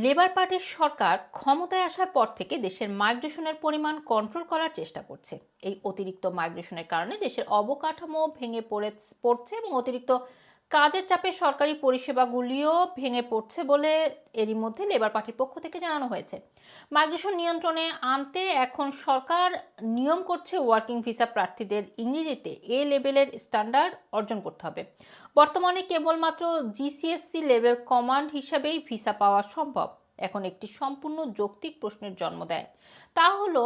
Labour পার্টির সরকার ক্ষমতায় আসার পর থেকে দেশের মাইগ্রেশনের পরিমাণ কন্ট্রোল করার চেষ্টা করছে। এই অতিরিক্ত মাইগ্রেশনের কারণে দেশের অবকাঠামো ভেঙে পড়ছে এবং অতিরিক্ত কাজের চাপে সরকারি পরিষেবাগুলিও ভেঙে পড়ছে বলে এরই মধ্যে লেবার পার্টির পক্ষ থেকে জানানো হয়েছে। মাইগ্রেশন নিয়ন্ত্রণে আনতে এখন সরকার নিয়ম করছে ওয়ার্কিং ভিসা প্রার্থীদের ইংরেজিতে এ লেভেলের স্ট্যান্ডার্ড অর্জন করতে হবে। বর্তমানে কেবলমাত্র জিসিএসসি লেভেল কমান্ড হিসাবেই ভিসা পাওয়া সম্ভব। এখন একটি সম্পূর্ণ যৌক্তিক প্রশ্নের জন্ম দেয়, তা হলো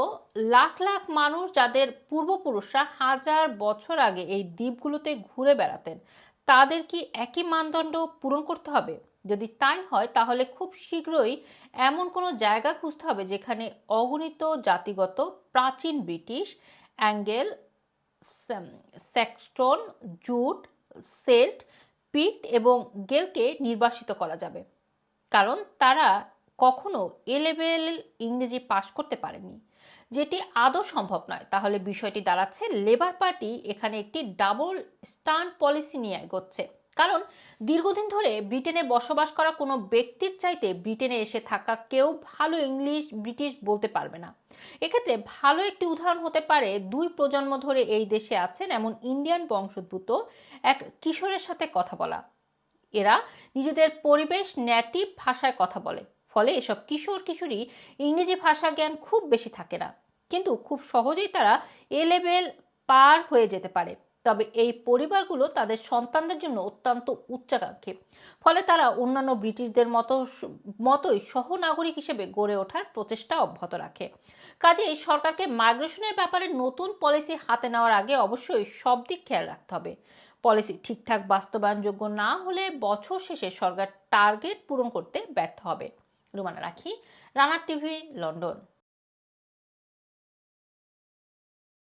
লাখ লাখ মানুষ যাদের পূর্বপুরুষরা হাজার বছর আগে এই দ্বীপগুলোতে ঘুরে বেড়াতেন, তাদের কি একই মানদণ্ড পূরণ করতে হবে? যদি তাই হয় তাহলে খুব শীঘ্রই এমন কোনো জায়গা খুঁজতে হবে যেখানে অগণিত জাতিগত প্রাচীন ব্রিটিশ, অ্যাঙ্গেল, স্যাক্সটন, জুট, সেল্ট, পিক্ট এবং গেলকে নির্বাসিত করা যাবে, কারণ তারা কখনো এ লেভেল ইংরেজি পাশ করতে পারেনি, যেটি আদৌ সম্ভব নয়। তাহলে বিষয়টি দাঁড়াচ্ছে লেবার পার্টি এখানে একটি ডাবল স্ট্যান্ড পলিসি নিয়ে এগোচ্ছে। কারণ দীর্ঘদিন ধরে ব্রিটেনে বসবাস করা কোনো ব্যক্তির চাইতে ব্রিটেনে এসে থাকা কেউ ভালো ইংলিশ ব্রিটিশ বলতে পারবে না। এক্ষেত্রে ভালো একটি উদাহরণ হতে পারে 2 প্রজন্ম ধরে এই দেশে আছেন এমন ইন্ডিয়ান বংশোদ্ভূত এক কিশোরের সাথে কথা বলা। এরা নিজেদের পরিবেশ নেটিভ ভাষায় কথা বলে, ফলে এসব কিশোর কিশোরী ইংরেজি ভাষা জ্ঞান খুব বেশি থাকে না, কিন্তু খুব সহজেই তারা এ লেভেল পার হয়ে যেতে পারে। তবে এই পরিবারগুলো তাদের সন্তানদের জন্য অত্যন্ত উচ্চাকাঙ্ক্ষী, ফলে তারা অন্যান্য ব্রিটিশদের মতোই সহনাগরিক হিসেবে গড়ে ওঠার প্রচেষ্টা অব্যাহত রাখে। কাজেই সরকারকে মাইগ্রেশনের ব্যাপারে নতুন পলিসি হাতে নেওয়ার আগে অবশ্যই সব দিক খেয়াল রাখতে হবে। পলিসি ঠিকঠাক বাস্তবায়নযোগ্য না হলে বছর শেষে সরকার টার্গেট পূরণ করতে ব্যর্থ হবে। রুমানা রাখি, রানা টিভি, লন্ডন।